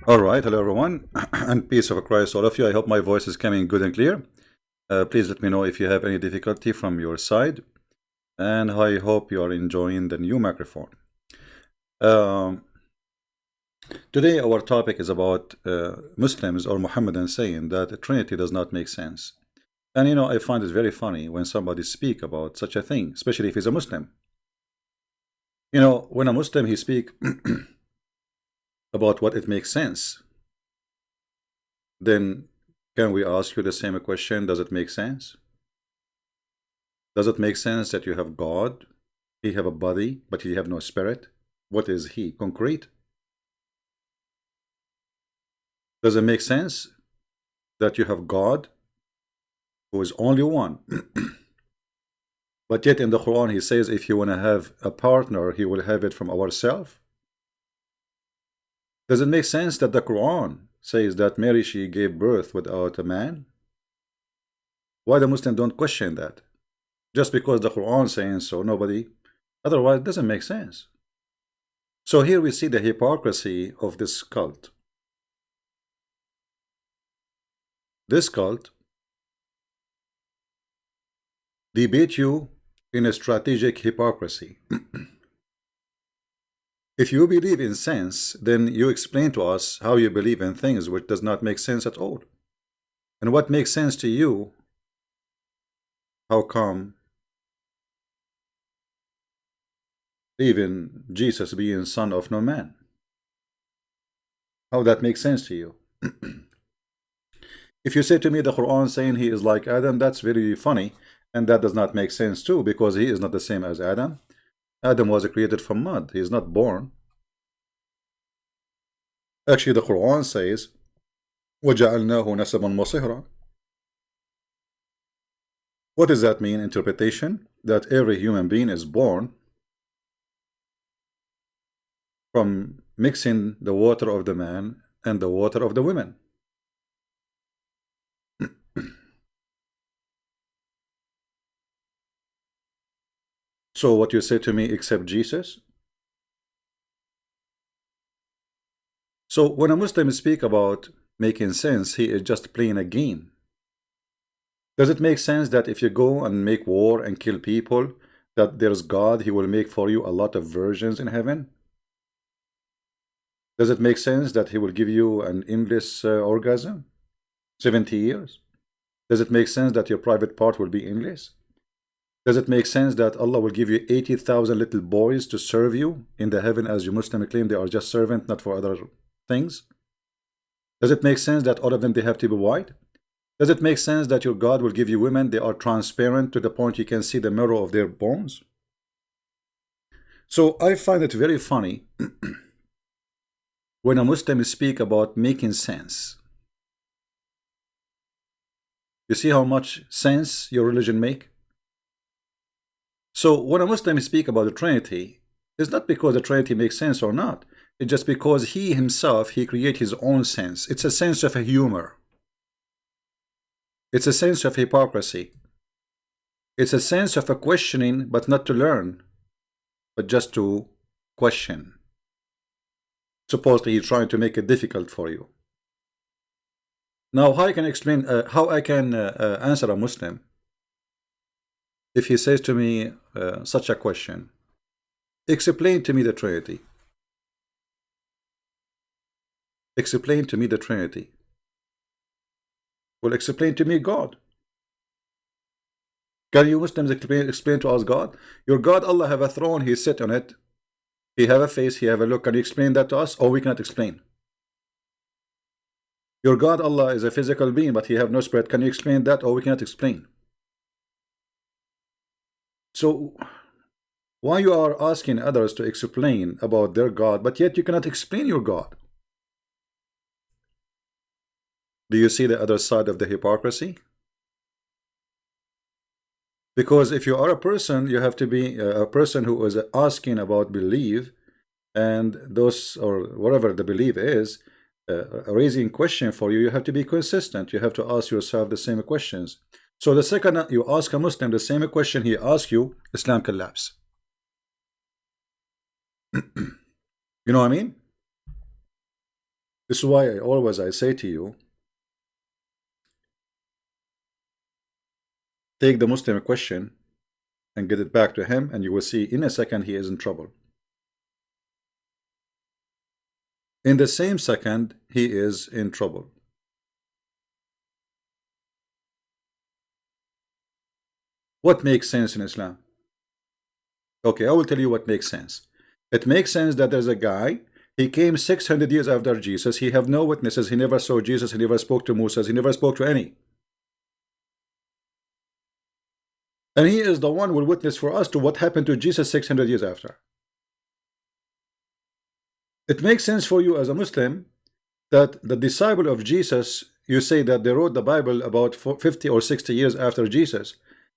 All right, hello everyone, and peace of Christ, all of you. I hope my voice is coming good and clear. Please let me know if you have any difficulty from your side, and I hope you are enjoying the new microphone. Today, our topic is about Muslims or Mohammedans saying that the Trinity does not make sense. And I find it very funny when somebody speak about such a thing, especially if he's a Muslim. When a Muslim he speak about what it makes sense, then can we ask you the same question? Does it make sense? Does it make sense that you have God, he have a body, but he have no spirit? What is he? Concrete? Does it make sense that you have God, who is only one, but yet in the Quran he says if you want to have a partner, he will have it from ourselves? Does it make sense that the Quran says that Mary, she gave birth without a man? Why the Muslims don't question that? Just because the Quran saying so, nobody, otherwise it doesn't make sense. So here we see the hypocrisy of this cult. This cult debate you in a strategic hypocrisy. If you believe in sense, then you explain to us how you believe in things which does not make sense at all. And what makes sense to you, how come even Jesus being son of no man? How that makes sense to you? If you say to me the Quran saying he is like Adam, that's very funny, and that does not make sense too, because he is not the same as Adam. Adam was created from mud. He is not born. Actually, the Quran says, وَجَعَلْنَاهُ نَسَبًا وَصِهْرًا. What does that mean? Interpretation that every human being is born from mixing the water of the man and the water of the women. So what you say to me, except Jesus? So when a Muslim speak about making sense, he is just playing a game. Does it make sense that if you go and make war and kill people, that there's God, he will make for you a lot of virgins in heaven? Does it make sense that he will give you an endless orgasm? 70 years? Does it make sense that your private part will be endless? Does it make sense that Allah will give you 80,000 little boys to serve you in the heaven, as you Muslim claim they are just servants, not for other things? Does it make sense that all of them they have to be white? Does it make sense that your God will give you women, they are transparent to the point you can see the marrow of their bones? So I find it very funny when a Muslim speak about making sense. You see how much sense your religion make? So when a Muslim speak about the Trinity, it's not because the Trinity makes sense or not. It's just because he himself, he create his own sense. It's a sense of a humor. It's a sense of hypocrisy. It's a sense of a questioning, but not to learn, but just to question. Supposedly he's trying to make it difficult for you. Now how I can explain, how I can answer a Muslim if he says to me such a question, explain to me the Trinity. Explain to me the Trinity. Well, explain to me God. Can you Muslims explain to us God? Your God, Allah, have a throne, he sit on it. He have a face, he have a look. Can you explain that to us? Or we cannot explain. Your God, Allah, is a physical being, but he have no spirit. Can you explain that? Or we cannot explain. So why you are asking others to explain about their God, but yet you cannot explain your God? Do you see the other side of the hypocrisy? Because if you are a person, you have to be a person who is asking about belief, and those, or whatever the belief is, raising question for you, you have to be consistent. You have to ask yourself the same questions. So the second you ask a Muslim the same question he asks you, Islam collapse. You know what I mean? This is why I say to you, take the Muslim question and get it back to him, and you will see in a second he is in trouble. In the same second, he is in trouble. What makes sense in Islam? Okay, I will tell you what makes sense. It makes sense that there's a guy, he came 600 years after Jesus, he have no witnesses, he never saw Jesus, he never spoke to Moses, he never spoke to any. And he is the one who will witness for us to what happened to Jesus 600 years after. It makes sense for you as a Muslim that the disciple of Jesus, you say that they wrote the Bible about 50 or 60 years after Jesus.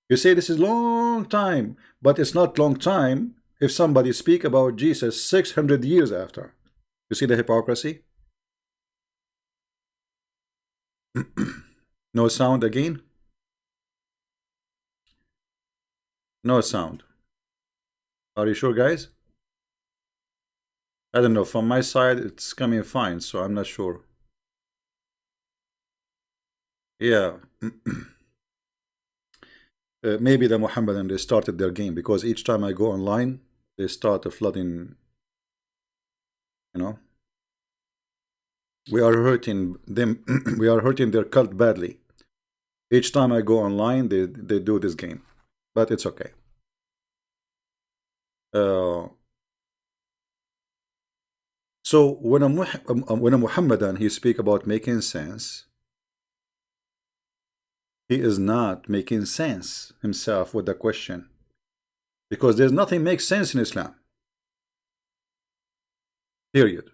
You say this is long time, but it's not long time if somebody speak about Jesus 600 years after. You see the hypocrisy? No sound again? No sound. Are you sure, guys? I don't know. From my side, it's coming fine, so I'm not sure. Yeah. Maybe the Mohammedans, they started their game, because each time I go online, they start flooding. You know, we are hurting them. We are hurting their cult badly. Each time I go online, they do this game, but it's okay. So when a Mohammedan, he speak about making sense, he is not making sense himself with the question, because there's nothing makes sense in Islam. Period.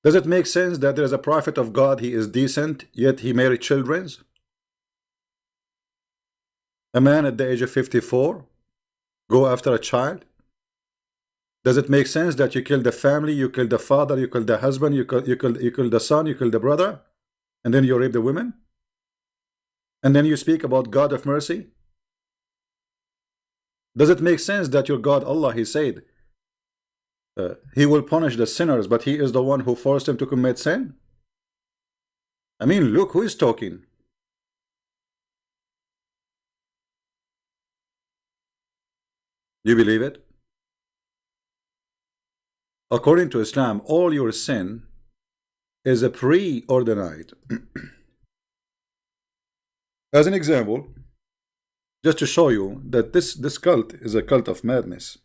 Does it make sense that there is a prophet of God, he is decent, yet he married children? A man at the age of 54 go after a child? Does it make sense that you kill the family, you kill the father, you kill the husband, you kill the son, you kill the brother, and then you rape the women? And then you speak about God of mercy? Does it make sense that your God Allah, he said, he will punish the sinners, but he is the one who forced them to commit sin? I mean, look who is talking. You believe it? According to Islam, all your sin is a preordained. As an example, just to show you that this cult is a cult of madness.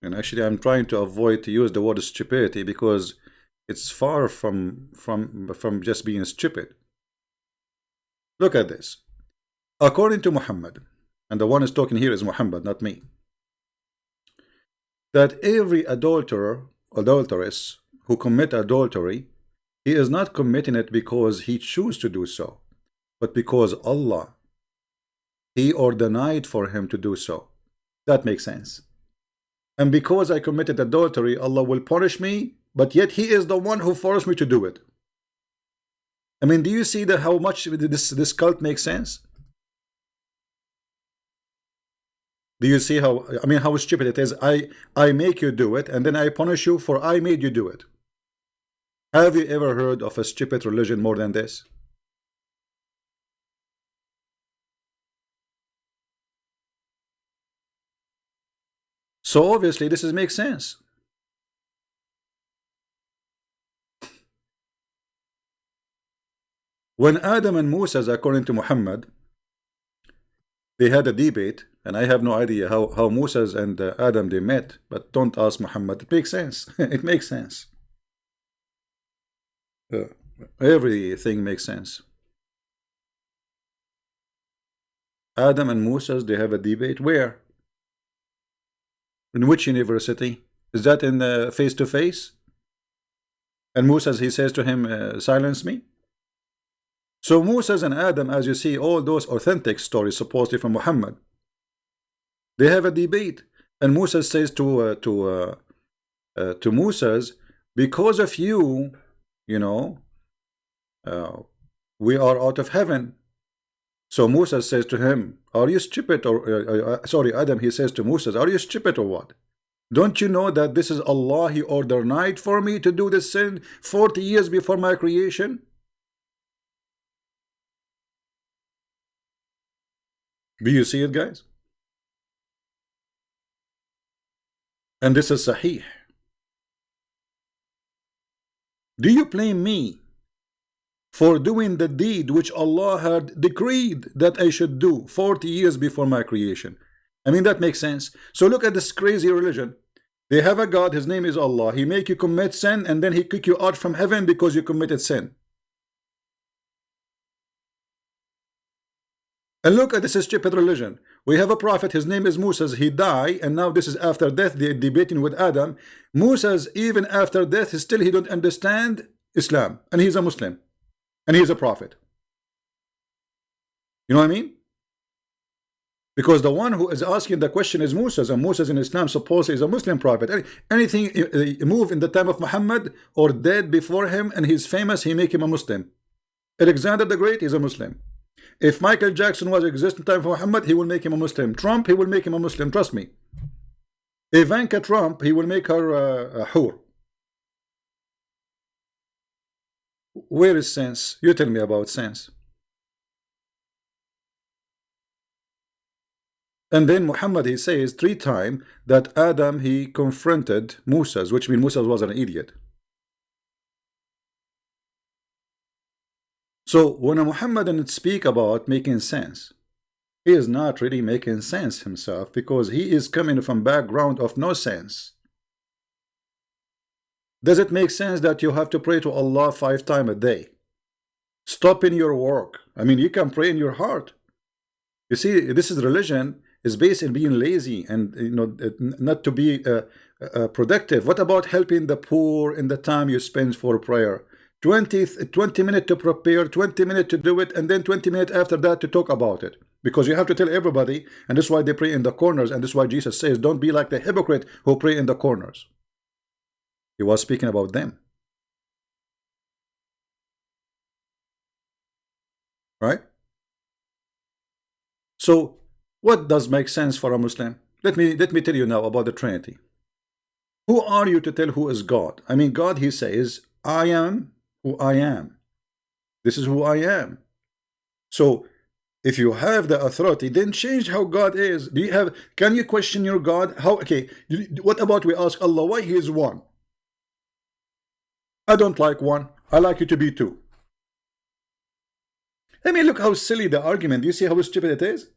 And actually, I'm trying to avoid to use the word stupidity, because it's far from just being stupid. Look at this. According to Muhammad, and the one who's talking here is Muhammad, not me, that every adulteress who commit adultery, he is not committing it because he chooses to do so, but because Allah, he ordained for him to do so. That makes sense. And because I committed adultery, Allah will punish me, but yet he is the one who forced me to do it. I mean, do you see that how much this cult makes sense? Do you see how, I mean, how stupid it is? I make you do it, and then I punish you for I made you do it. Have you ever heard of a stupid religion more than this? So obviously this makes sense. When Adam and Moses, according to Muhammad, they had a debate, and I have no idea how Moses and Adam they met, but don't ask Muhammad. It makes sense. It makes sense. Everything makes sense. Adam and Moses, they have a debate. Where? In which university? Is that in face to face? And Moses, he says to him, silence me. So Moses and Adam, as you see, all those authentic stories supposedly from Muhammad, they have a debate, and Moses says to Moses, because of you, you know, we are out of heaven. So Moses says to him, are you stupid? Or sorry, Adam, he says to Moses, are you stupid or what? Don't you know that this is Allah? He ordered night for me to do this sin 40 years before my creation. Do you see it, guys? And this is Sahih. Do you blame me for doing the deed which Allah had decreed that I should do 40 years before my creation? I mean, that makes sense. So look at this crazy religion. They have a God, his name is Allah. He make you commit sin and then he kick you out from heaven because you committed sin. And look at this stupid religion. We have a prophet, his name is Moses. He died, and now this is after death. They're debating with Adam. Moses, even after death, still he don't understand Islam, and he's a Muslim, and he's a prophet. You know what I mean? Because the one who is asking the question is Moses, and Moses in Islam supposedly is a Muslim prophet. Anything move in the time of Muhammad or dead before him, and he's famous, he make him a Muslim. Alexander the Great is a Muslim. If Michael Jackson was exist in time for Muhammad, he will make him a Muslim. Trump, he will make him a Muslim, trust me. Ivanka Trump, he will make her a whore. Where is sense? You tell me about sense. And then Muhammad, he says 3 times that Adam, he confronted Moses, which means Moses was an idiot. So when a Mohammedan speak about making sense, he is not really making sense himself, because he is coming from background of no sense. Does it make sense that you have to pray to Allah 5 times a day? Stop in your work. I mean, you can pray in your heart. You see, this is religion is based in being lazy and not to be productive. What about helping the poor in the time you spend for prayer? 20 minutes to prepare, 20 minutes to do it, and then 20 minutes after that to talk about it. Because you have to tell everybody, and that's why they pray in the corners, and that's why Jesus says, don't be like the hypocrite who pray in the corners. He was speaking about them. Right? So, what does make sense for a Muslim? Let me tell you now about the Trinity. Who are you to tell who is God? I mean, God, he says, I am who I am. This is who I am. So if you have the authority, then change how God is. Do you have? Can you question your God? How? Okay. What about we ask Allah why He is one? I don't like one. I like you to be 2. I mean, look how silly the argument. Do you see how stupid it is?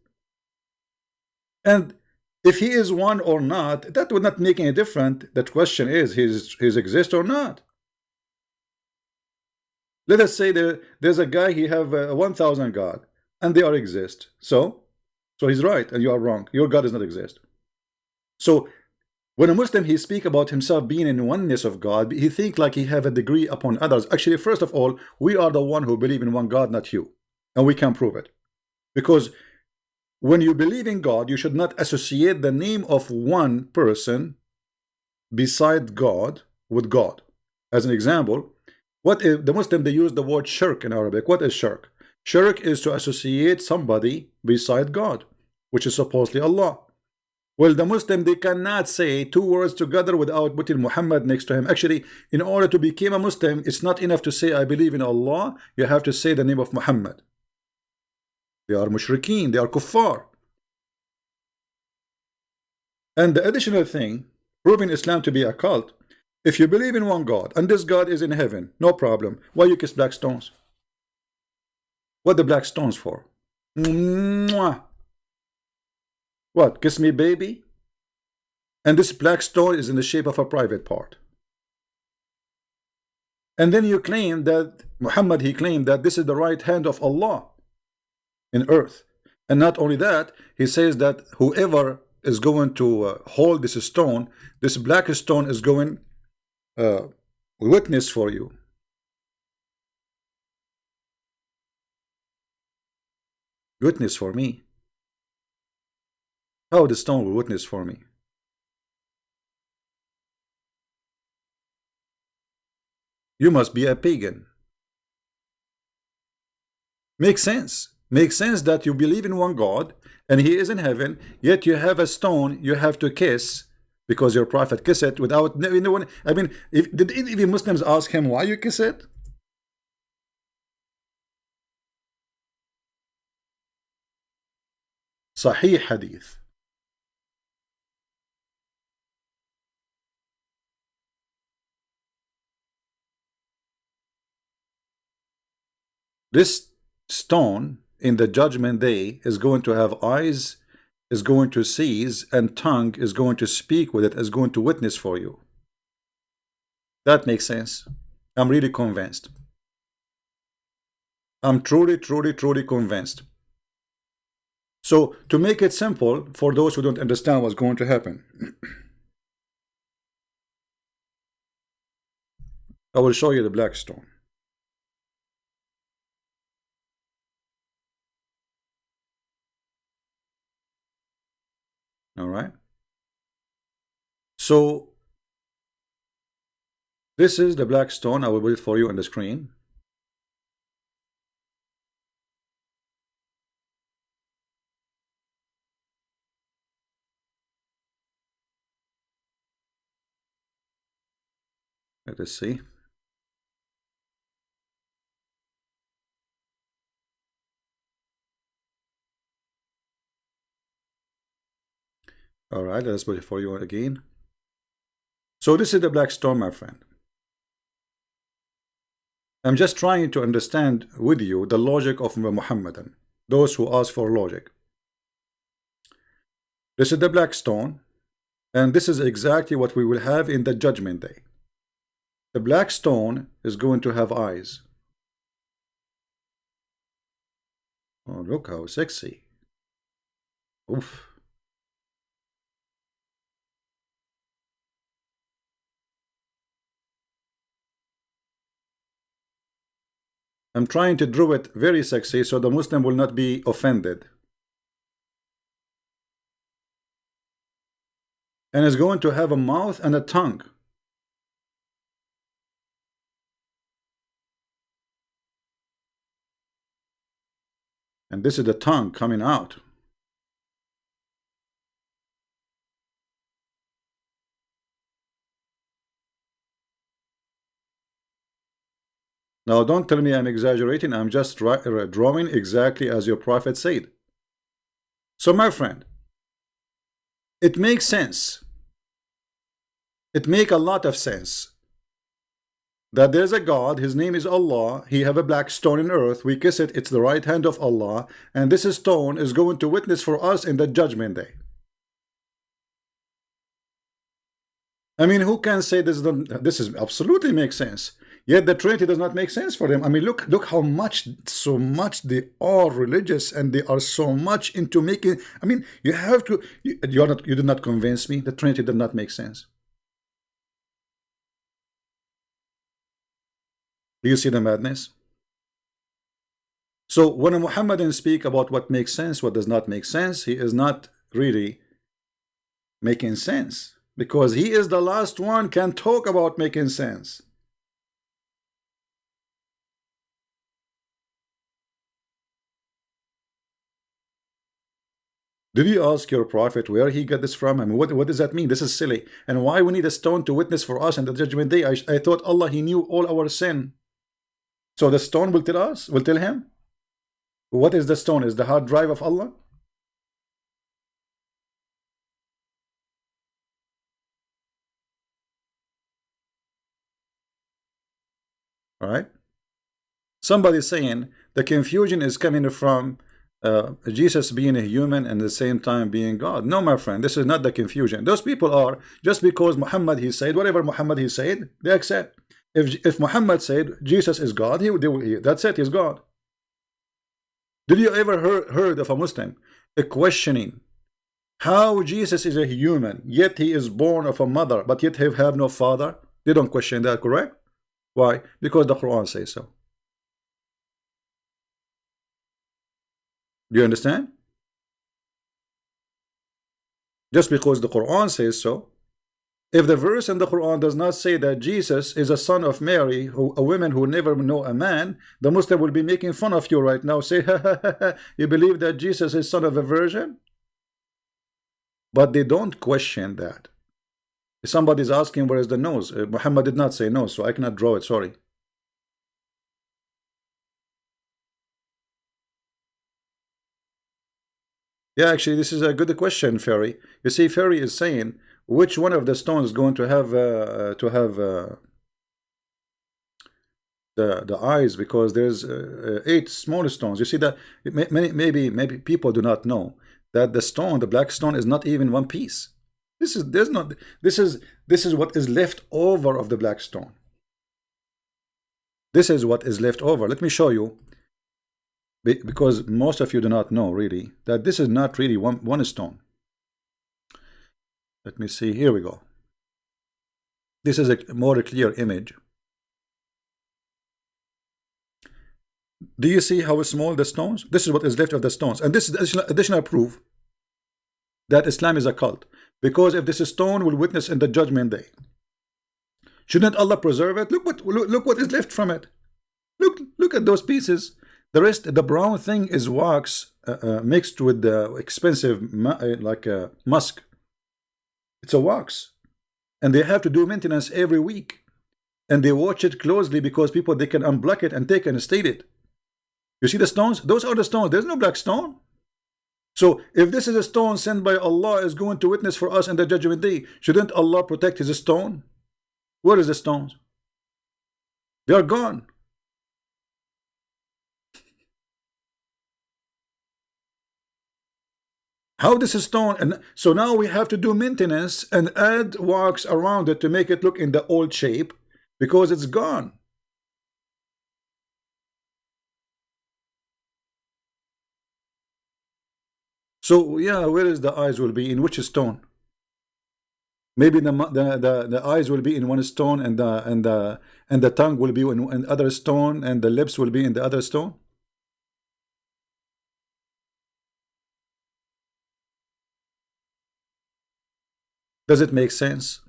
And if He is one or not, that would not make any difference. The question is, He's exist or not? Let us say there's a guy, he have 1,000 God, and they are exist. So he's right, and you are wrong. Your God does not exist. So when a Muslim, he speak about himself being in oneness of God, he think like he have a degree upon others. Actually, first of all, we are the one who believe in one God, not you. And we can prove it. Because when you believe in God, you should not associate the name of one person beside God with God. As an example, what if the Muslim, they use the word shirk in Arabic? What is shirk? Shirk is to associate somebody beside God, which is supposedly Allah. Well, the Muslim, they cannot say 2 words together without putting Muhammad next to him. Actually, in order to become a Muslim, it's not enough to say I believe in Allah. You have to say the name of Muhammad. They are mushrikeen, they are kuffar. And the additional thing, proving Islam to be a cult, if you believe in one God, and this God is in heaven, no problem. Why you kiss black stones? What the black stones for? Mwah. What, kiss me baby? And this black stone is in the shape of a private part. And then you claim that, Muhammad, he claimed that this is the right hand of Allah in earth. And not only that, he says that whoever is going to hold this stone, this black stone is going witness for you. Witness for me? How the stone will witness for me? You must be a pagan. Makes sense. Makes sense that you believe in one God and he is in heaven, yet you have a stone you have to kiss because your prophet kiss it without anyone. I mean, did any Muslims ask him why you kiss it? Sahih hadith. This stone in the judgment day is going to have eyes, is going to seize, and tongue is going to speak with it, is going to witness for you. That makes sense. I'm really convinced. I'm truly convinced. So to make it simple for those who don't understand what's going to happen, I will show you the black stone. All right. So this is the black stone. I will put it for you on the screen. Let us see. All right, let's put it for you again. So this is the black stone, my friend. I'm just trying to understand with you the logic of the Mohammedan, those who ask for logic. This is the black stone, and this is exactly what we will have in the judgment day. The black stone is going to have eyes. Oh, look how sexy. Oof. I'm trying to draw it very sexy so the Muslim will not be offended. And it's going to have a mouth and a tongue. And this is the tongue coming out. Now don't tell me I'm exaggerating. I'm just drawing exactly as your prophet said. So my friend, it makes sense. It makes a lot of sense that there's a God, his name is Allah, he have a black stone in earth, we kiss it, it's the right hand of Allah, and this stone is going to witness for us in the judgment day. I mean, who can say this is absolutely makes sense? Yet the Trinity does not make sense for them. I mean, look how much, so much they are religious, and they are so much into making. I mean, you have to. You did not convince me. The Trinity did not make sense. Do you see the madness? So when a Mohammedan speak about what makes sense, what does not make sense, he is not really making sense, because he is the last one can talk about making sense. Did you ask your prophet where he got this from? I mean, what does that mean? This is silly. And why we need a stone to witness for us in the judgment day? I thought Allah, he knew all our sin. So the stone will tell us, will tell him? What is the stone? Is the hard drive of Allah? All right. Somebody saying the confusion is coming from Jesus being a human and at the same time being God. No, my friend, this is not the confusion. Those people are, just because Muhammad he said, whatever Muhammad he said, they accept. If Muhammad said Jesus is God, that's it, he's God. Did you ever heard of a Muslim questioning how Jesus is a human, yet he is born of a mother, but yet he have no father? They don't question that, correct? Why? Because the Quran says so. Do you understand? Just because the Quran says so, If the verse in the Quran does not say that Jesus is a son of Mary, a woman who never know a man, the Muslim will be making fun of you right now. Say, you believe that Jesus is son of a virgin? But they don't question that. If somebody's asking where is the nose, Muhammad did not say nose, so I cannot draw it, sorry. Yeah, actually, this is a good question, Ferry. You see, Ferry is saying which one of the stones is going to have the eyes, because there's 8 small stones. You see that maybe people do not know that the stone, the black stone, is not even one piece. This is what is left over of the black stone. This is what is left over. Let me show you, because most of you do not know really that this is not really one stone. Let me see. Here we go. This is a more clear image. Do you see how small the stones? This is what is left of the stones, and this is additional proof that Islam is a cult. Because if this stone will witness in the judgment day, shouldn't Allah preserve it? Look what is left from it. Look at those pieces. The rest, the brown thing, is wax mixed with the expensive musk. It's a wax, and they have to do maintenance every week, and they watch it closely because people, they can unblock it and take and state it. You see the stones? Those are the stones. There's no black stone. So if this is a stone sent by Allah, is going to witness for us in the judgment day, shouldn't Allah protect his stone? Where is the stones? They are gone. How this is stone? And so now we have to do maintenance and add wax around it to make it look in the old shape, because it's gone. So yeah, where is the eyes will be? In which stone? Maybe the eyes will be in one stone, and the tongue will be in other stone, and the lips will be in the other stone. Does it make sense?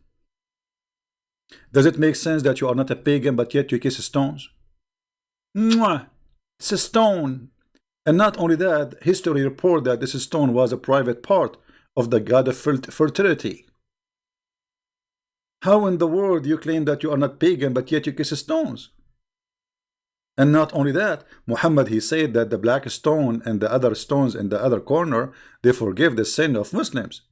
Does it make sense that you are not a pagan, but yet you kiss stones? Mwah! It's a stone. And not only that, history report that this stone was a private part of the god of fertility. How in the world you claim that you are not pagan, but yet you kiss stones? And not only that, Muhammad, he said that the black stone and the other stones in the other corner, they forgive the sin of Muslims.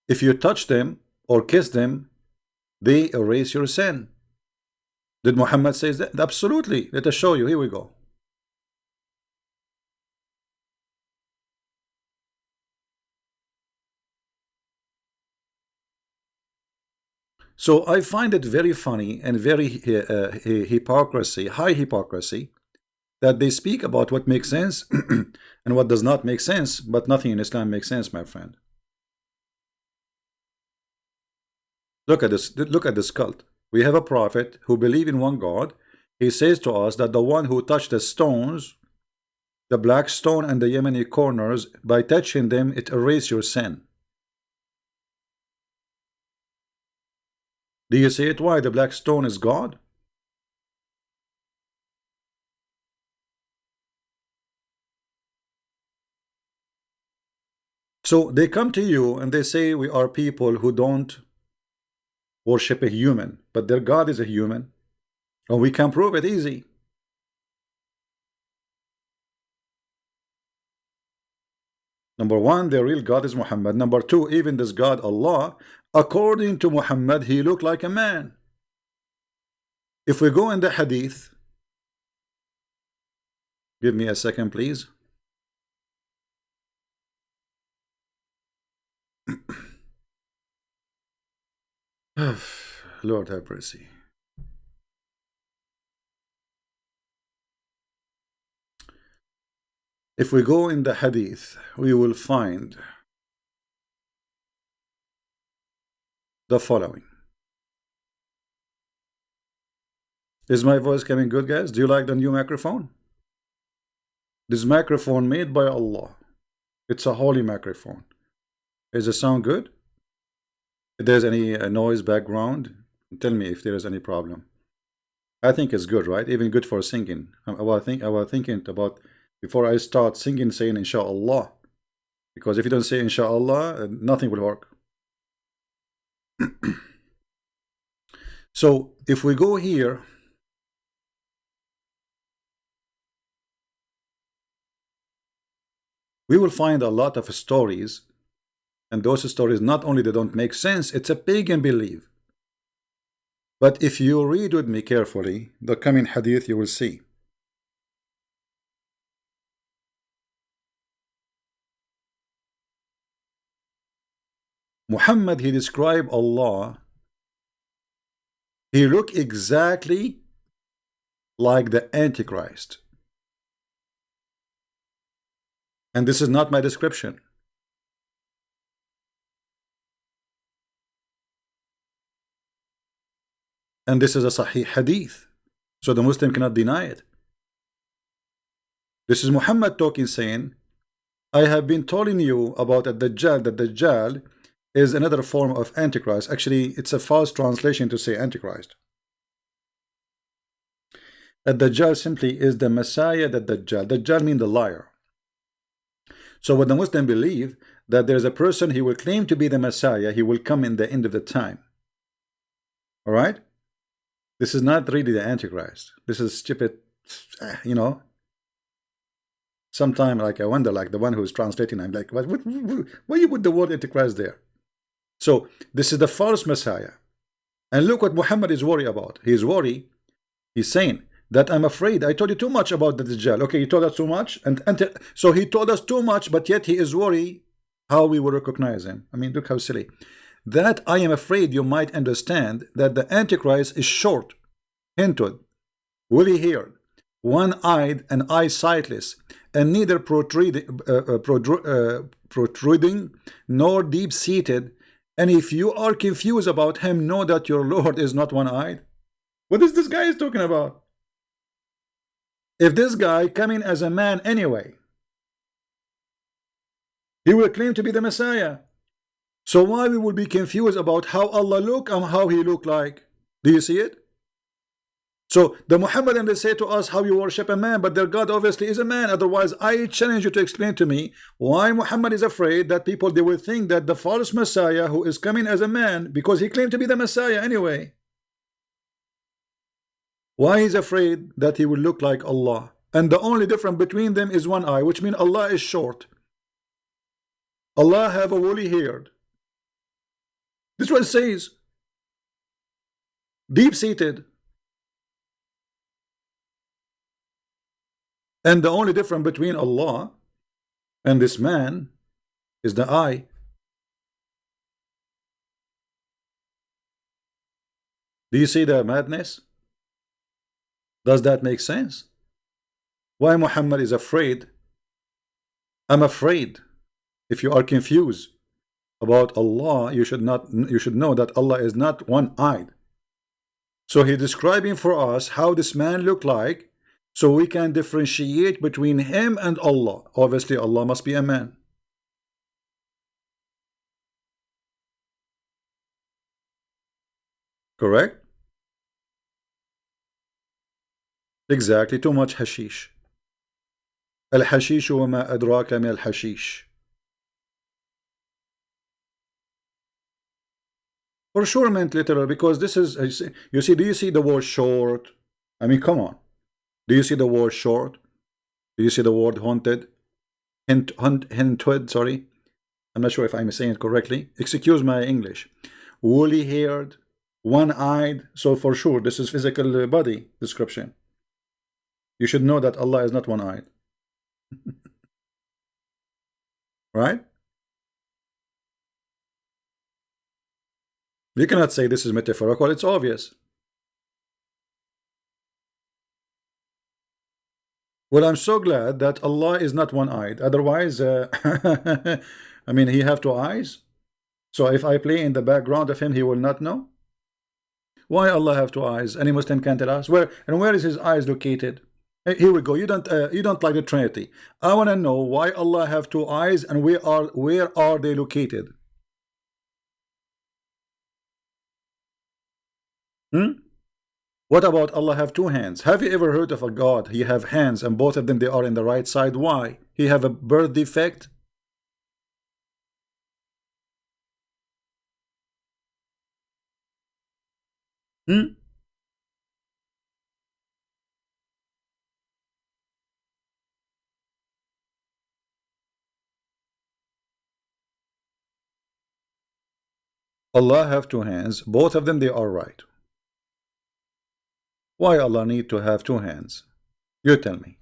If you touch them or kiss them, they erase your sin. Did Muhammad say that? Absolutely. Let us show you. Here we go. So I find it very funny and very high hypocrisy, that they speak about what makes sense and what does not make sense, but nothing in Islam makes sense, my friend. Look at this. Look at this cult. We have a prophet who believes in one God. He says to us that the one who touched the stones, the black stone and the Yemeni corners, by touching them, it erases your sin. Do you see it? Why? The black stone is God. So they come to you and they say we are people who don't worship a human, but their God is a human, and we can prove it easy. Number one, their real God is Muhammad. Number two, even this God Allah, according to Muhammad, he looked like a man. If we go in the hadith, give me a second please. Lord have mercy. If we go in the hadith, we will find the following. Is my voice coming good, guys? Do you like the new microphone? This microphone made by Allah. It's a holy microphone. Is the sound good? If there's any noise background, tell me if there is any problem. I think it's good, right? Even good for singing. I was thinking about before I start singing, saying inshallah, because if you don't say inshallah, nothing will work. So if we go here, we will find a lot of stories, and those stories not only they don't make sense, it's a pagan belief. But if you read with me carefully the coming hadith, you will see. Muhammad, he described Allah, he looked exactly like the Antichrist. And this is not my description. And this is a Sahih hadith, so the Muslim cannot deny it. This is Muhammad talking, saying, I have been telling you about the Dajjal, that Dajjal is another form of Antichrist. Actually, it's a false translation to say Antichrist. That Dajjal simply is the Messiah, that Dajjal means the liar. So what the Muslim believe, that there's a person, he will claim to be the Messiah, he will come in the end of the time. All right? This is not really the Antichrist. This is stupid, you know. Sometimes, like, I wonder, like the one who's translating, I'm like, why you put the word Antichrist there? So this is the false Messiah. And look what Muhammad is worried about. He's worried. He's saying that I'm afraid. I told you too much about the Dajjal. Okay, you told us too much. And so he told us too much, but yet he is worried how we will recognize him. I mean, look how silly. That I am afraid you might understand that the Antichrist is short, hinted, woolly-haired, one-eyed and eye-sightless, and neither protruding nor deep-seated. And if you are confused about him, know that your Lord is not one-eyed. What is this guy is talking about? If this guy coming as a man anyway, he will claim to be the Messiah. So why we will be confused about how Allah look and how he look like? Do you see it? So the Mohammedans, they say to us how you worship a man, but their God obviously is a man. Otherwise, I challenge you to explain to me why Muhammad is afraid that people, they will think that the false Messiah who is coming as a man, because he claimed to be the Messiah anyway. Why he's afraid that he will look like Allah? And the only difference between them is one eye, which means Allah is short. Allah have a woolly hair. This is what it says. Deep-seated. And the only difference between Allah and this man is the eye. Do you see the madness? Does that make sense? Why Muhammad is afraid? I'm afraid. If you are confused about Allah, you should know that Allah is not one-eyed. So he's describing for us how this man looked like, so we can differentiate between him and Allah. Obviously, Allah must be a man. Correct? Exactly, too much hashish. Al-hashish wa ma adraka min al-hashish. For sure meant literal, because this is, you see, do you see the word short? I mean, come on. Do you see the word short? Do you see the word haunted? Hinted, sorry. I'm not sure if I'm saying it correctly. Excuse my English. Woolly-haired, one-eyed. So for sure, this is physical body description. You should know that Allah is not one-eyed. Right? You cannot say this is metaphorical. It's obvious. Well, I'm so glad that Allah is not one-eyed. Otherwise, I mean, he have two eyes. So if I play in the background of him, he will not know. Why Allah have two eyes? Any Muslim can tell us where is his eyes located? Here we go. You don't like the Trinity. I want to know why Allah have two eyes and where are they located? Hmm? What about Allah have two hands? Have you ever heard of a God? He have hands and both of them they are in the right side. Why? He have a birth defect? Hmm? Allah have two hands, both of them they are right. Why Allah need to have two hands? You tell me.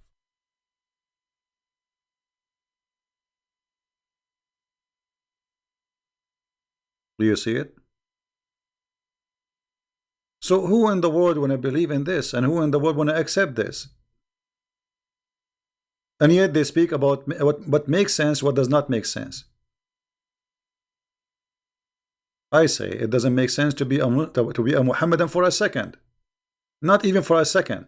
Do you see it? So who in the world want to believe in this, and who in the world want to accept this? And yet they speak about what makes sense, what does not make sense. I say it doesn't make sense to be a Muhammadan for a second. Not even for a second.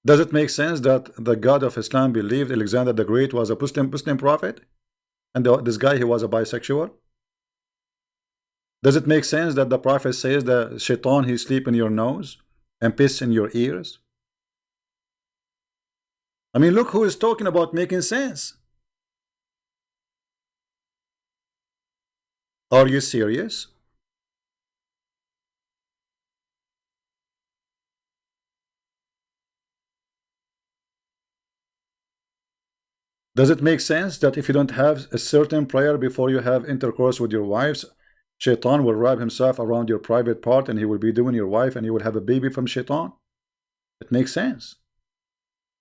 Does it make sense that the God of Islam believed Alexander the Great was a Muslim prophet? And this guy, he was a bisexual? Does it make sense that the prophet says that shaitan, he sleep in your nose and piss in your ears? I mean, look who is talking about making sense. Are you serious? Does it make sense that if you don't have a certain prayer before you have intercourse with your wives, Shaitan will wrap himself around your private part and he will be doing your wife and you will have a baby from Shaitan? It makes sense.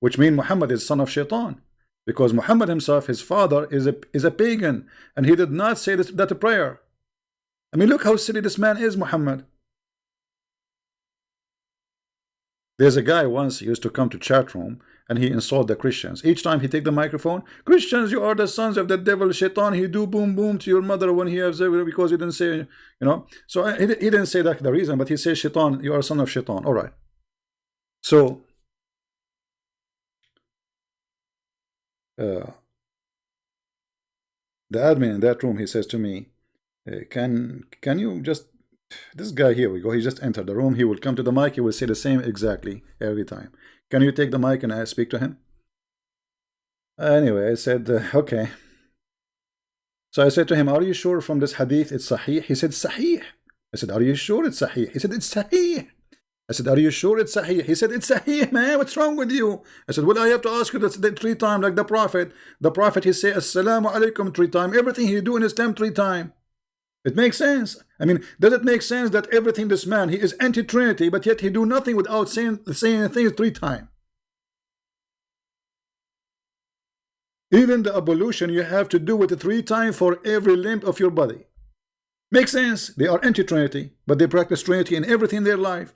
Which means Muhammad is son of Shaitan. Because Muhammad himself, his father, is a pagan, and he did not say that prayer. I mean, look how silly this man is, Muhammad. There's a guy once used to come to chat room and he insulted the Christians. Each time he take the microphone, Christians, you are the sons of the devil, Shaitan. He do boom boom to your mother when he has, because he didn't say, you know. So he didn't say that the reason, but he says, Shaitan, you are a son of Shaitan. All right. So the admin in that room, he says to me, can you just, this guy, here we go, he just entered the room, he will come to the mic, he will say the same exactly every time. Can you take the mic and I speak to him? Anyway, I said, okay. So I said to him, are you sure from this hadith it's sahih? He said, sahih. I said, are you sure it's sahih? He said, it's sahih. I said, are you sure it's sahih? He said, it's sahih, man. What's wrong with you? I said, well, I have to ask you that 3 times like the Prophet. The Prophet, he say, assalamu alaikum 3 times. Everything he do in Islam 3 times. It makes sense. I mean, does it make sense that everything this man, he is anti-Trinity, but yet he do nothing without saying things 3 times? Even the ablution, you have to do it 3 times for every limb of your body. Makes sense. They are anti-Trinity, but they practice Trinity in everything in their life.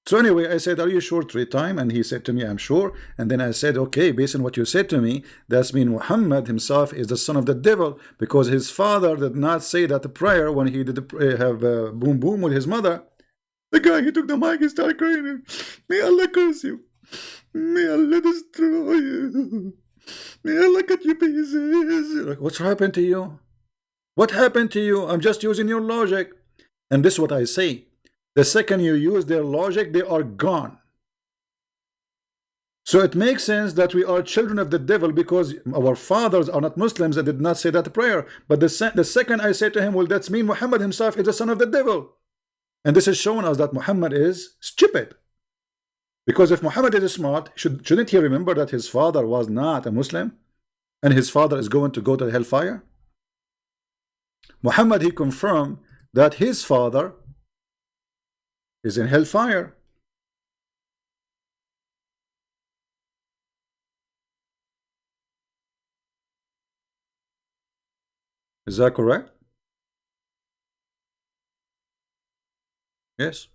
So anyway, I said, are you sure 3 times? And he said to me, I'm sure. And then I said, okay, based on what you said to me, that's mean Muhammad himself is the son of the devil, because his father did not say that prayer when he did have boom boom with his mother. The guy, he took the mic and started crying. May Allah curse you. May Allah destroy you. May Allah cut you pieces. Like, what's happened to you? What happened to you? I'm just using your logic. And this is what I say. The second you use their logic, they are gone. So it makes sense that we are children of the devil because our fathers are not Muslims and did not say that prayer. But the second I say to him, well, that's mean Muhammad himself is the son of the devil. And this is showing us that Muhammad is stupid. Because if Muhammad is smart, shouldn't he remember that his father was not a Muslim? And his father is going to go to hellfire? Muhammad, he confirmed that his father is in hellfire. Is that correct? Yes.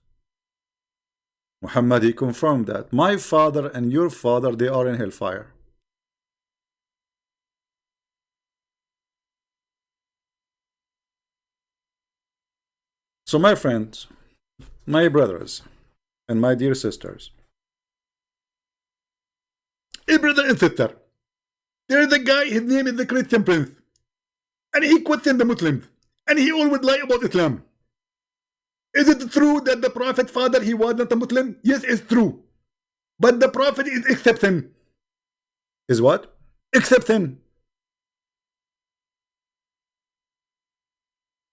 Muhammad, he confirmed that my father and your father, they are in hellfire. So my friends, my brothers, and my dear sisters, brother and sister, there is a guy, his name is the Christian Prince, and he questioned the Muslims. and he always lie about Islam. Is it true that the Prophet father, he was not a Muslim? Yes, it's true. But the Prophet is exception. Is what? Exception.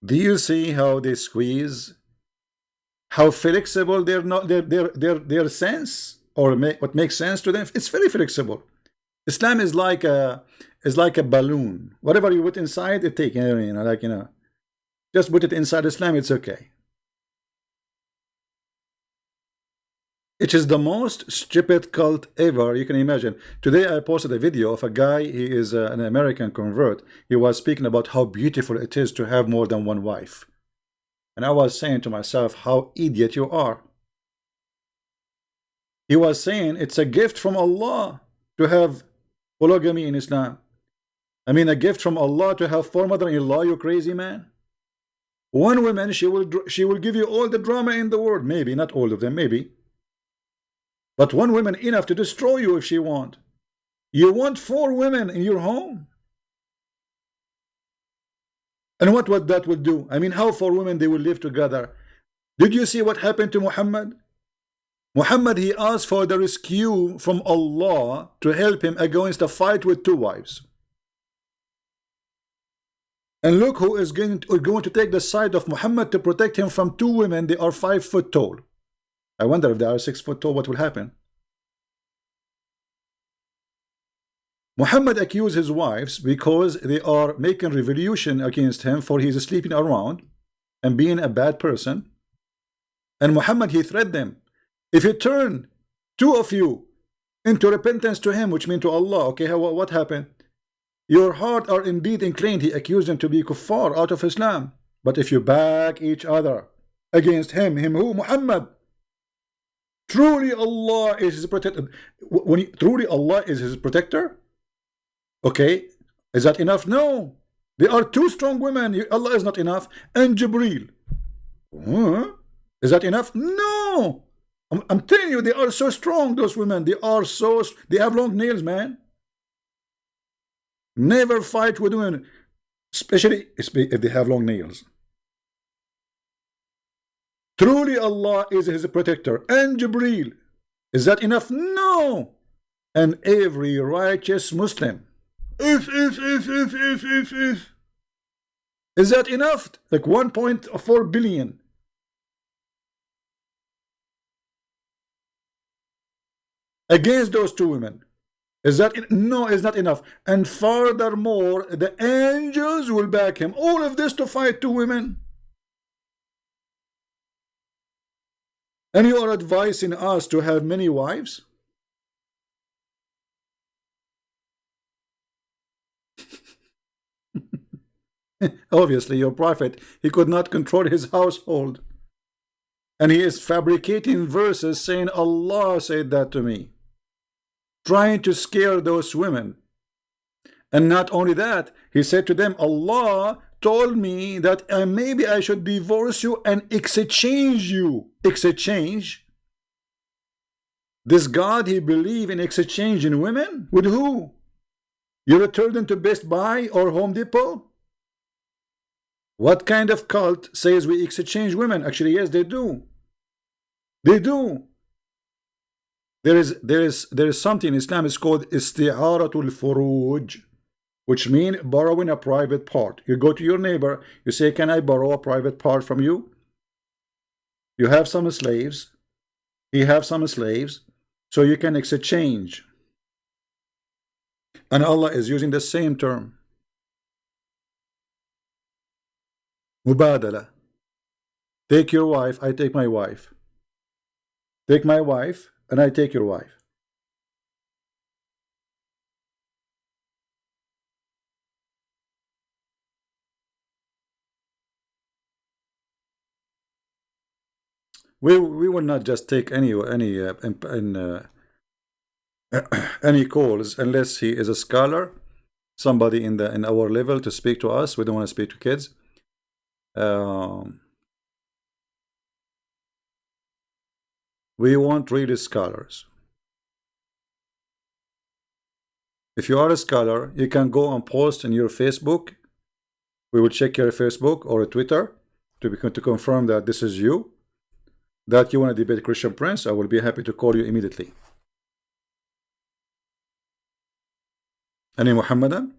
Do you see how they squeeze? How flexible they're not their sense, or what makes sense to them? It's very flexible. Islam is like a balloon. Whatever you put inside, it takes, just put it inside Islam, it's okay. It is the most stupid cult ever you can imagine. Today I posted a video of a guy, he is an American convert. He was speaking about how beautiful it is to have more than one wife. And I was saying to myself, how idiot you are. He was saying it's a gift from Allah to have polygamy in Islam. I mean, a gift from Allah to have 4 mother-in-law, you crazy man. One woman, she will give you all the drama in the world. Maybe, not all of them, maybe. But one woman enough to destroy you if she want. You want 4 women in your home? And what that would do? I mean, how 4 women they will live together? Did you see what happened to Muhammad? Muhammad, he asked for the rescue from Allah to help him against a fight with 2 wives. And look who is going to take the side of Muhammad to protect him from 2 women. They are 5 foot tall. I wonder if they are 6 foot tall, what will happen? Muhammad accused his wives because they are making revolution against him, for he is sleeping around and being a bad person. And Muhammad, he threatened them. If you turn 2 of you into repentance to him, which means to Allah, okay, what happened? Your heart are indeed inclined. He accused them to be kuffar, out of Islam. But if you back each other against him who? Muhammad. Truly Allah is his protector. Truly Allah is his protector. Okay, is that enough? No. There are 2 strong women. Allah is not enough. And Jibreel. Is that enough? No. I'm telling you, they are so strong, those women. They have long nails, man. Never fight with women, especially if they have long nails. Truly Allah is his protector. And Jibreel. Is that enough? No. And every righteous Muslim. If. Is that enough? Like 1.4 billion. Against those 2 women. Is that no, it's not enough. And furthermore, the angels will back him. All of this to fight 2 women. And you are advising us to have many wives? Obviously, your prophet, he could not control his household. And he is fabricating verses saying, Allah said that to me. Trying to scare those women. And not only that, he said to them, Allah told me that maybe I should divorce you and exchange you. Exchange? This God, he believe in exchanging women? With who? You return them to Best Buy or Home Depot? What kind of cult says we exchange women? Actually, yes, they do. They do. There is something in Islam is called isti'aratul furuj, which means borrowing a private part. You go to your neighbor, you say, can I borrow a private part from you? You have some slaves, he have some slaves, so you can exchange. And Allah is using the same term. Mubadala. Take your wife, I take my wife. Take my wife, and I take your wife. We will not just take any calls unless he is a scholar, somebody in our level to speak to us. We don't want to speak to kids. We want really scholars. If you are a scholar, you can go and post in your Facebook We will check your Facebook or Twitter to confirm that this is you, that you want to debate Christian Prince. I will be happy to call you immediately. Any Mohammedan?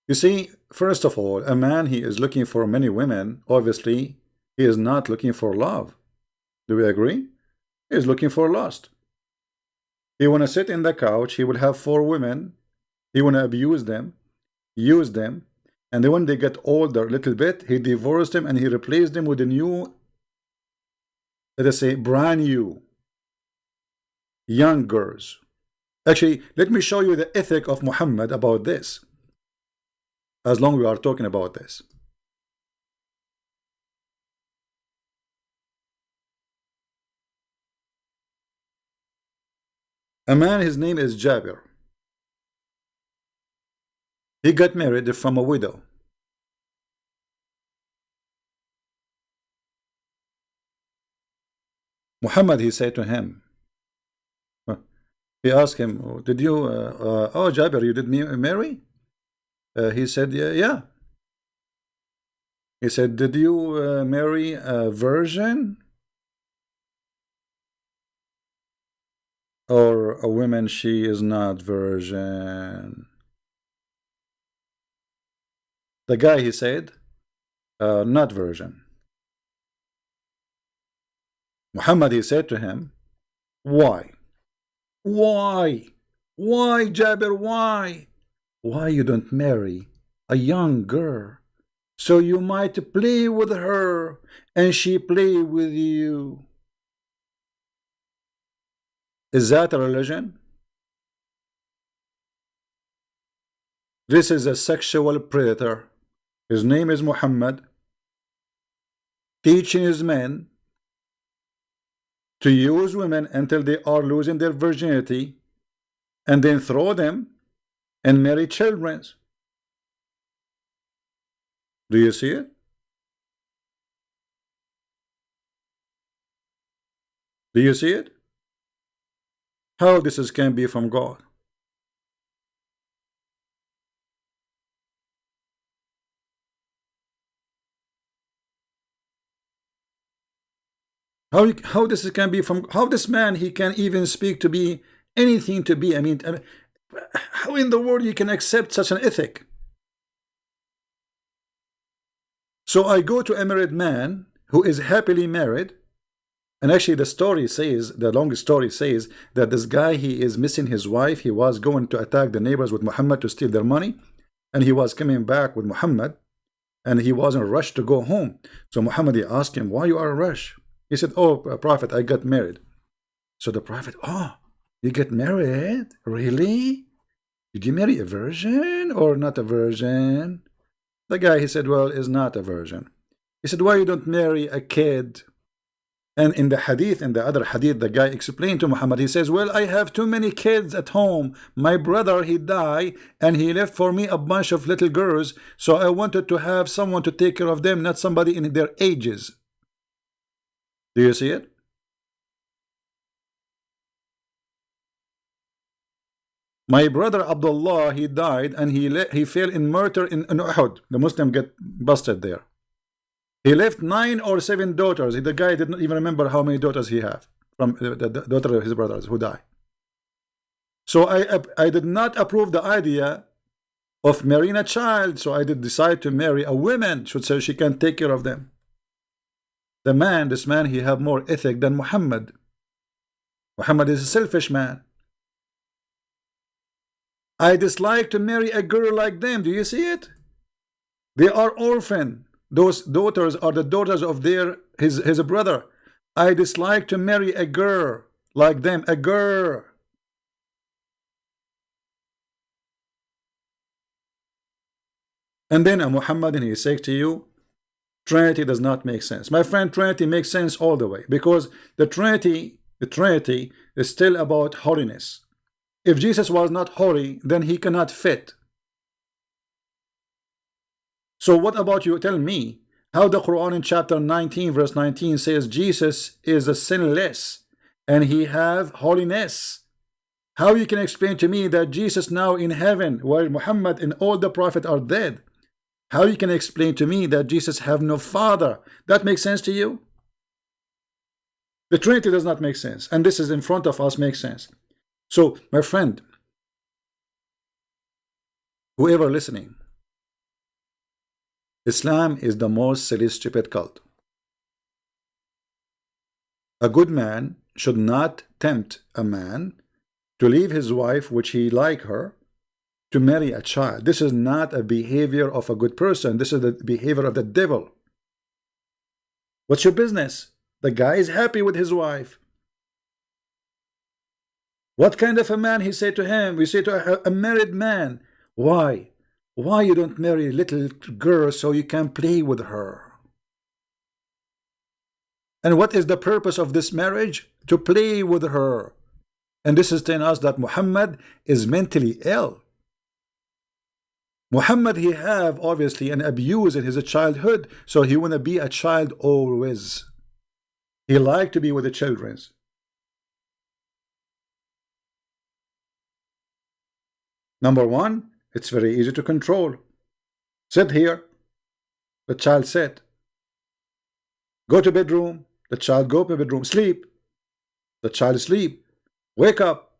You see, first of all, a man, he is looking for many women. Obviously, he is not looking for love. Do we agree? He is looking for lust. He want to sit in the couch. He will have 4 women. He want to abuse them, use them, and then when they get older a little bit, he divorced them and he replaced them with a new, let us say, brand new, young girls. Actually, let me show you the ethic of Muhammad about this, as long as we are talking about this. A man, his name is Jabir. He got married from a widow. Muhammad, he said to him, he asked him, did you, oh Jabir, you did marry? He said, yeah. He said, did you marry a virgin? Or a woman, she is not virgin? The guy, he said, not virgin. Muhammad, he said to him, why? Why? Why, Jabir, why? Why you don't marry a young girl so you might play with her and she play with you? Is that a religion? This is a sexual predator. His name is Muhammad, teaching his men to use women until they are losing their virginity and then throw them and marry children. Do you see it? Do you see it? How this can be from God? How this can be from, how this man, he can even speak to be anything to be, I mean, how in the world you can accept such an ethic? So I go to a married man who is happily married, and actually the story says, the long story says, that this guy, he is missing his wife. He was going to attack the neighbors with Muhammad to steal their money, and he was coming back with Muhammad, and he was in a rush to go home. So Muhammad, he asked him, why you are in a rush? He said, oh, Prophet, I got married. So the Prophet, oh, you get married? Really? Did you marry a virgin or not a virgin? The guy, he said, well, is not a virgin. He said, why you don't marry a kid? And in the hadith, in the other hadith, the guy explained to Muhammad, he says, well, I have too many kids at home. My brother, he died, and he left for me a bunch of little girls, so I wanted to have someone to take care of them, not somebody in their ages. Do you see it? My brother Abdullah, he died, and he fell in murder in Uhud. The Muslim get busted there. He left 9 or 7 daughters. The guy did not even remember how many daughters he had from the daughter of his brothers who died. So I did not approve the idea of marrying a child. So I did decide to marry a woman, so she can take care of them. The man, this man, he have more ethic than Muhammad. Muhammad is a selfish man. I dislike to marry a girl like them. Do you see it? They are orphan. Those daughters are the daughters of his brother. I dislike to marry a girl like them, a girl. And then a Muhammadan, he says to you, Trinity does not make sense. My friend, Trinity makes sense all the way, because the Trinity is still about holiness. If Jesus was not holy, then he cannot fit. So what about you? Tell me how the Quran in chapter 19 verse 19 says Jesus is a sinless and he have holiness. How you can explain to me that Jesus now in heaven, while Muhammad and all the prophets are dead? How you can explain to me that Jesus have no father? That makes sense to you? The Trinity does not make sense, and this is in front of us makes sense. So, my friend, whoever listening, Islam is the most silly, stupid cult. A good man should not tempt a man to leave his wife, which he like her, to marry a child. This is not a behavior of a good person. This is the behavior of the devil. What's your business? The guy is happy with his wife. What kind of a man? He said to him, we say to a married man, why you don't marry a little girl so you can play with her? And what is the purpose of this marriage? To play with her. And this is telling us that Muhammad is mentally ill. Muhammad, he have obviously an abuse in his childhood, so he wanna be a child always. He like to be with the children. Number one, it's very easy to control. Sit here, the child sit. Go to bedroom, the child go to bedroom. Sleep, the child sleep. Wake up.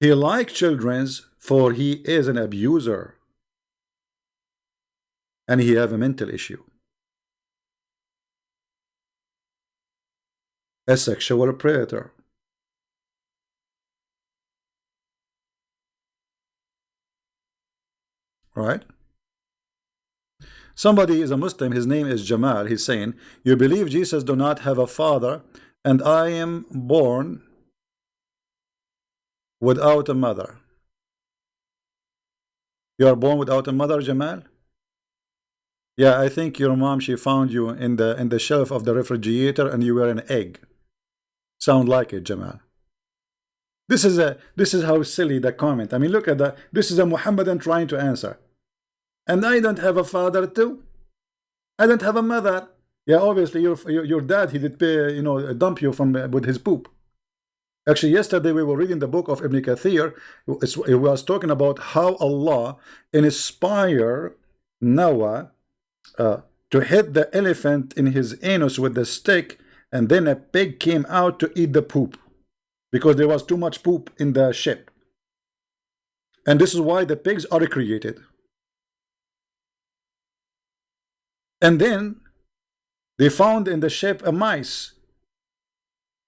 He like children's, for he is an abuser, and he have a mental issue, a sexual predator. Right? Somebody is a Muslim, his name is Jamal. He's saying, you believe Jesus do not have a father, and I am born without a mother. You are born without a mother, Jamal? Yeah, I think your mom, she found you in the shelf of the refrigerator and you were an egg. Sound like it, Jamal. This is how silly the comment. I mean, look at that. This is a Mohammedan trying to answer. And I don't have a father too. I don't have a mother. Yeah, obviously your dad, he did pay, dump you from with his poop. Actually, yesterday we were reading the book of Ibn Kathir. It was talking about how Allah inspired Noah to hit the elephant in his anus with the stick, and then a pig came out to eat the poop because there was too much poop in the ship. And this is why the pigs are created. And then they found in the ship a mice.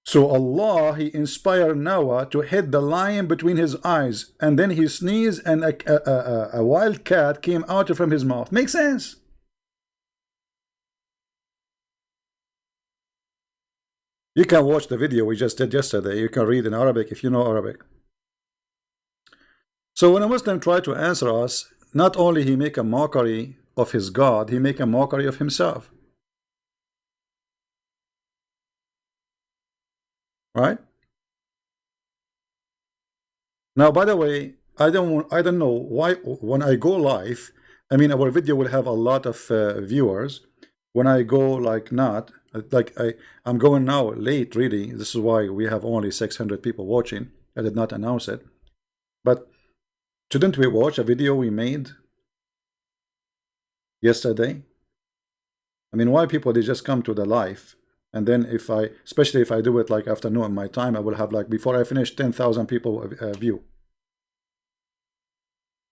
So Allah, he inspired Noah to hit the lion between his eyes, and then he sneezed and a wild cat came out from his mouth. Makes sense? You can watch the video we just did yesterday. You can read in Arabic if you know Arabic. So when a Muslim try to answer us, not only he make a mockery of his God, he make a mockery of himself. Right? Now, by the way, I don't know why when I go live, I mean our video will have a lot of viewers. When I go like I'm going now late really. This is why we have only 600 people watching. I did not announce it. But shouldn't we watch a video we made yesterday? I mean, why people they just come to the live, and then especially if I do it like afternoon my time, I will have like before I finish 10,000 people view.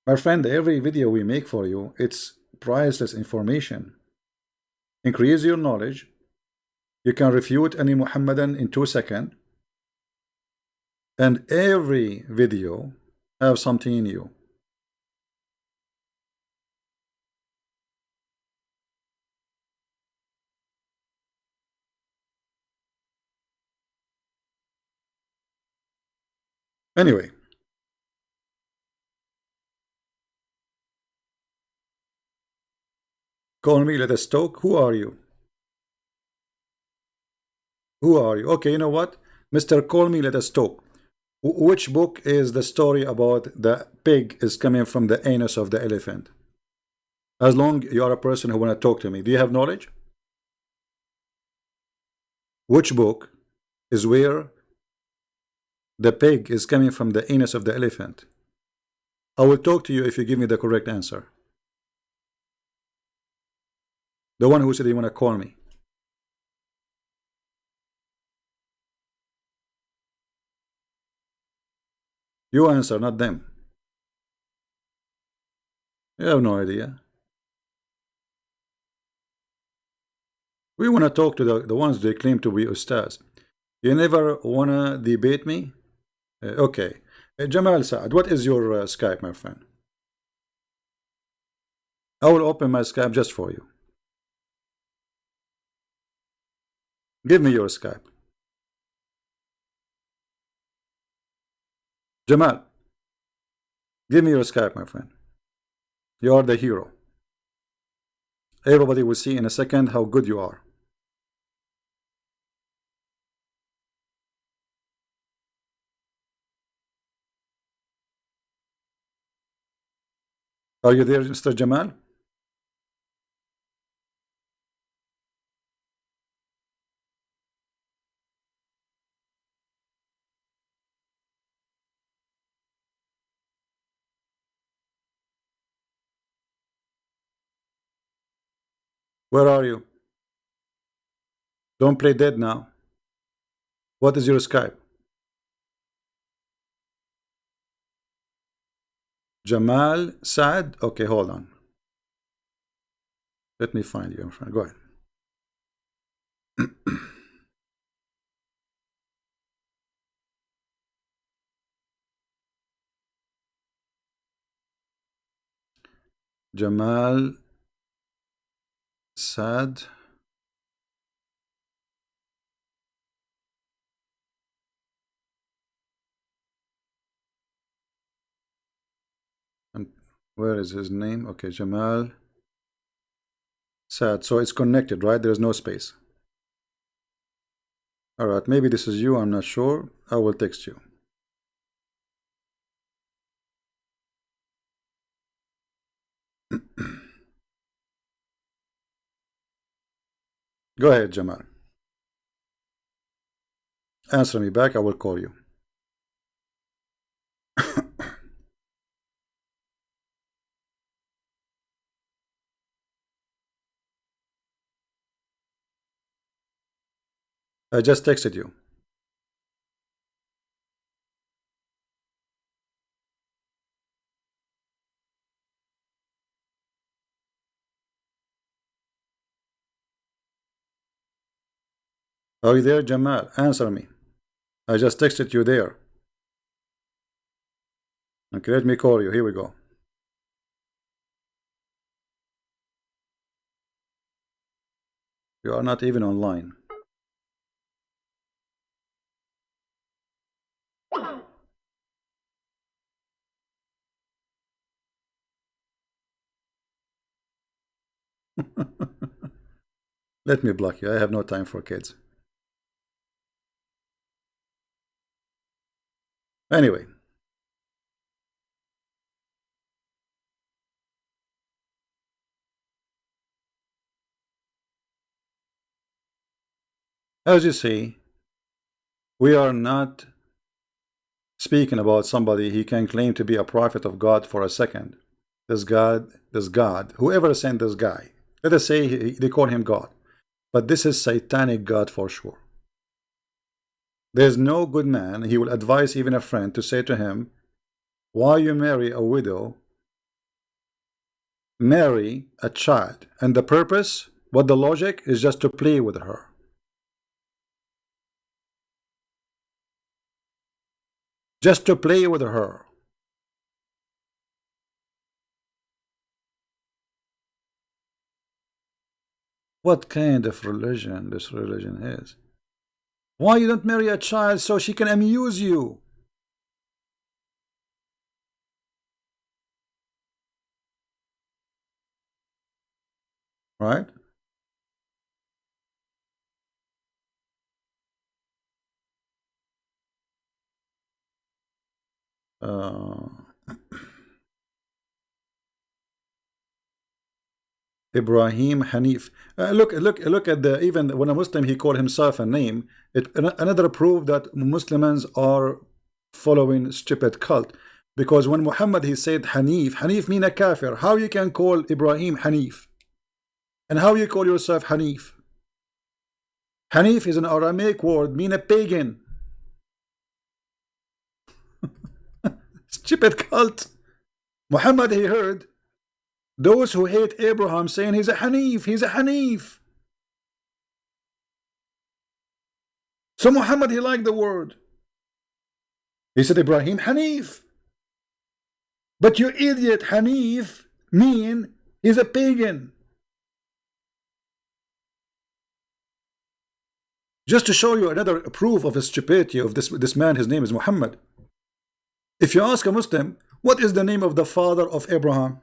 My friend, every video we make for you, it's priceless information. Increase your knowledge. You can refute any Mohammedan in 2 seconds, and every video have something new. Anyway, call me, let us talk. Who are you? Who are you? Okay, you know what? Mr. Call Me, let us talk. Which book is the story about the pig is coming from the anus of the elephant? As long you are a person who want to talk to me. Do you have knowledge? Which book is where the pig is coming from the anus of the elephant. I will talk to you if you give me the correct answer. The one who said you want to call me. You answer, not them. You have no idea. We want to talk to the ones they claim to be ustaz. You never want to debate me? Okay. Jamal Saad, what is your Skype, my friend? I will open my Skype just for you. Give me your Skype. Jamal, give me your Skype, my friend. You are the hero. Everybody will see in a second how good you are. Are you there, Mr. Jamal? Where are you? Don't play dead now. What is your Skype? Jamal Saad? Okay, hold on. Let me find you, my friend. Go ahead. Jamal Saad. And where is his name? Okay, Jamal Saad. So it's connected, right? There's no space. All right, maybe this is you. I'm not sure. I will text you. Go ahead, Jamal. Answer me back. I will call you. I just texted you. Are you there, Jamal? Answer me. I just texted you there. Okay, let me call you. Here we go. You are not even online. Let me block you. I have no time for kids. Anyway. As you see, we are not speaking about somebody he can claim to be a prophet of God for a second. This God, whoever sent this guy, let us say they call him God, but this is satanic God for sure. There's no good man, he will advise even a friend to say to him, why you marry a widow, marry a child, and the purpose, what the logic is just to play with her. Just to play with her. What kind of religion this religion is? Why you don't marry a child so she can amuse you? Right? Uh, Ibrahim Hanif. Look at the, even when a Muslim he called himself a name, another proof that Muslims are following stupid cult. Because when Muhammad he said Hanif, Hanif mean a kafir. How you can call Ibrahim Hanif? And how you call yourself Hanif? Hanif is an Aramaic word, mean a pagan. Stupid cult. Muhammad he heard those who hate Abraham saying he's a Hanif, he's a Hanif. So Muhammad he liked the word. He said Ibrahim Hanif. But you idiot, Hanif mean he's a pagan. Just to show you another proof of the stupidity of this man, his name is Muhammad. If you ask a Muslim, what is the name of the father of Abraham?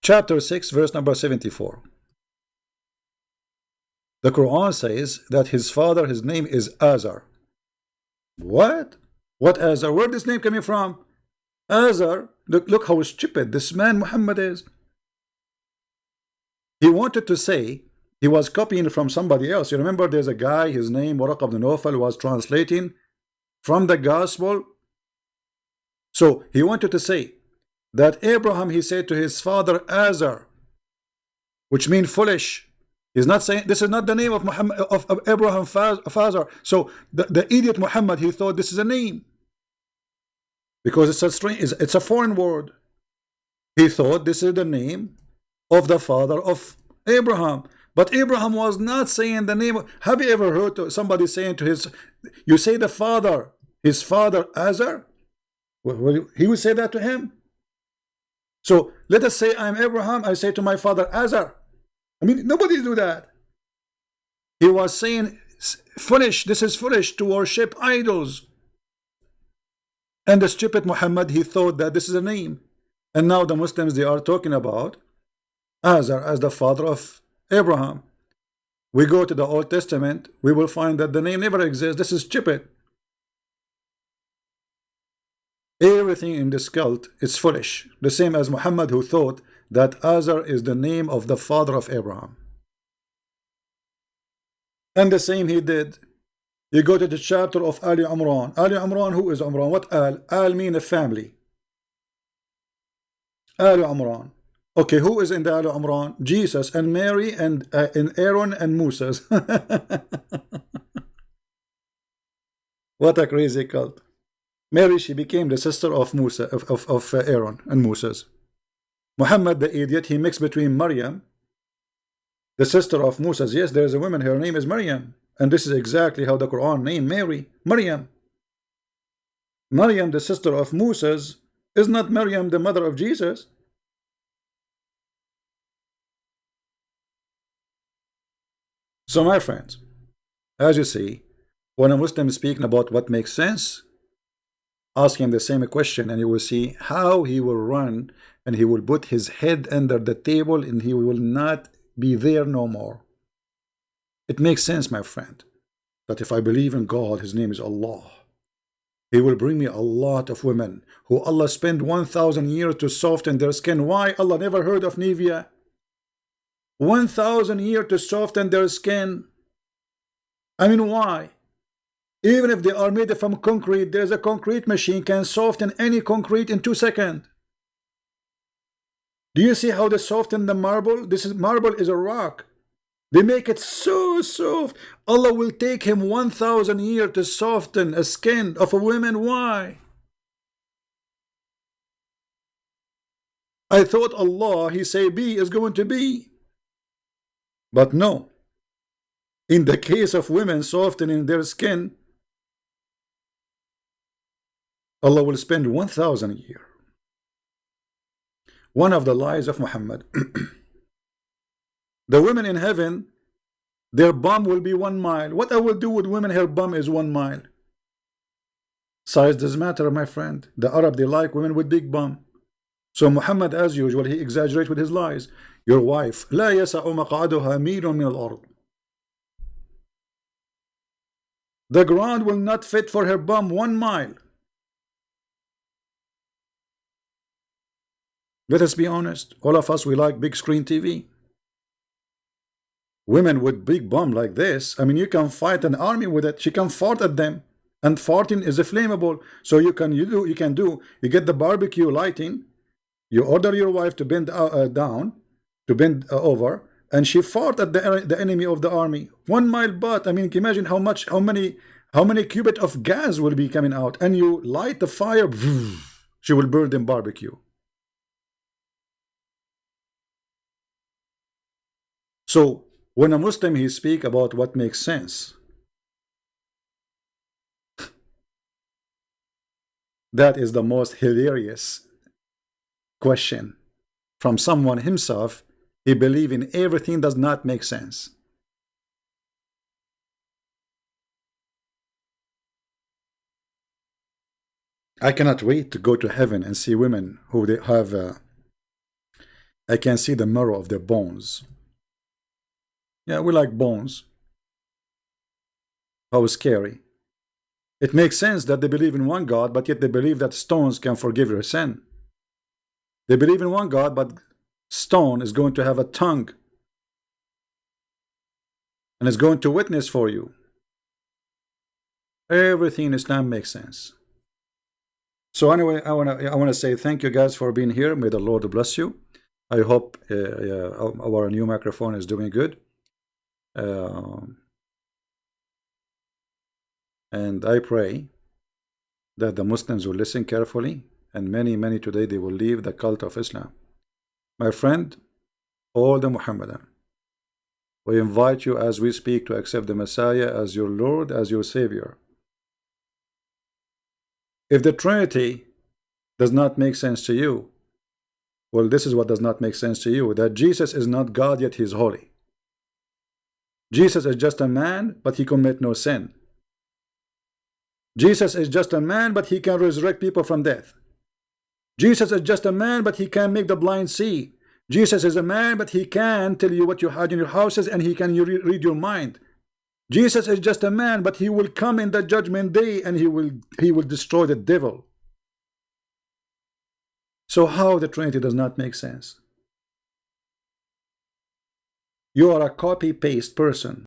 Chapter 6, verse number 74. The Quran says that his father, his name is Azar. What? What Azar? Where this name coming from? Azar. Look how stupid this man Muhammad is. He wanted to say he was copying from somebody else. You remember there's a guy, his name Waraq ibn Nawfal, was translating from the gospel. So he wanted to say that Abraham, he said to his father Azar, which means foolish. He's not saying, this is not the name of Muhammad, of Abraham's father. So the idiot Muhammad, he thought this is a name because it's a strange, it's a foreign word. He thought this is the name of the father of Abraham. But Abraham was not saying the name. Have you ever heard somebody saying to his, you say the father, his father Azar? Well, he would say that to him. So let us say I'm Abraham, I say to my father Azar. I mean, nobody do that. He was saying foolish, this is foolish to worship idols. And the stupid Muhammad, he thought that this is a name. And now the Muslims, they are talking about Azar as the father of Abraham. We go to the Old Testament, we will find that the name never exists. This is stupid. Everything in this cult is foolish. The same as Muhammad, who thought that Azar is the name of the father of Abraham. And the same he did. You go to the chapter of Ali Imran. Ali Imran, who is Imran? What Al? Al mean a family. Ali Imran. Okay, who is in the Ali Imran? Jesus and Mary and Aaron and Moses. What a crazy cult. Mary, she became the sister of Musa, of Aaron and Moses. Muhammad, the idiot, he mixed between Maryam, the sister of Moses. Yes, there is a woman, her name is Maryam. And this is exactly how the Quran named Mary, Maryam. Maryam, the sister of Moses, is not Maryam, the mother of Jesus. So my friends, as you see, when a Muslim is speaking about what makes sense, ask him the same question and you will see how he will run and he will put his head under the table and he will not be there no more. It makes sense, my friend, that if I believe in God, his name is Allah, he will bring me a lot of women who Allah spent 1,000 years to soften their skin. Why? Allah never heard of Nivea. 1,000 years to soften their skin. I mean, why? Even if they are made from concrete, there's a concrete machine can soften any concrete in 2 seconds. Do you see how they soften the marble? Marble is a rock. They make it so soft. Allah will take him 1,000 years to soften a skin of a woman. Why? I thought Allah, he say be is going to be. But no. In the case of women softening their skin, Allah will spend 1,000 years. One of the lies of Muhammad. The women in heaven, their bum will be 1 mile. What I will do with women, her bum is 1 mile. Size doesn't matter, my friend. The Arab, they like women with big bum. So Muhammad, as usual, he exaggerates with his lies. Your wife, لا يسع مقعدها ميل من الأرض. The ground will not fit for her bum 1 mile. Let us be honest. All of us, we like big screen TV. Women with big bum like this, I mean, you can fight an army with it. She can fart at them, and farting is flammable. So you get the barbecue lighting. You order your wife to bend down, to bend over, and she fart at the enemy of the army. 1 mile butt. I mean, can you imagine how many cubits of gas will be coming out, and you light the fire, she will burn them barbecue. So when a Muslim he speak about what makes sense, that is the most hilarious question from someone himself. He believe in everything does not make sense. I cannot wait to go to heaven and see women who they have I can see the marrow of their bones. Yeah, we like bones. How scary. It makes sense that they believe in one God, but yet they believe that stones can forgive your sin. They believe in one God, but stone is going to have a tongue and is going to witness for you. Everything in Islam makes sense. So anyway, I wanna say thank you guys for being here. May the Lord bless you. I hope our new microphone is doing good. And I pray that the Muslims will listen carefully, and many today they will leave the cult of Islam. My friend, all the Mohammedan, we invite you as we speak to accept the Messiah as your Lord, as your Savior. If the Trinity does not make sense to you, well, this is what does not make sense to you, that Jesus is not God, yet he is holy. Jesus is just a man, but he commit no sin. Jesus is just a man, but he can resurrect people from death. Jesus is just a man, but he can make the blind see. Jesus is a man, but he can tell you what you had in your houses, and he can read your mind. Jesus is just a man, but he will come in the judgment day, and he will destroy the devil. So how the Trinity does not make sense? You are a copy-paste person.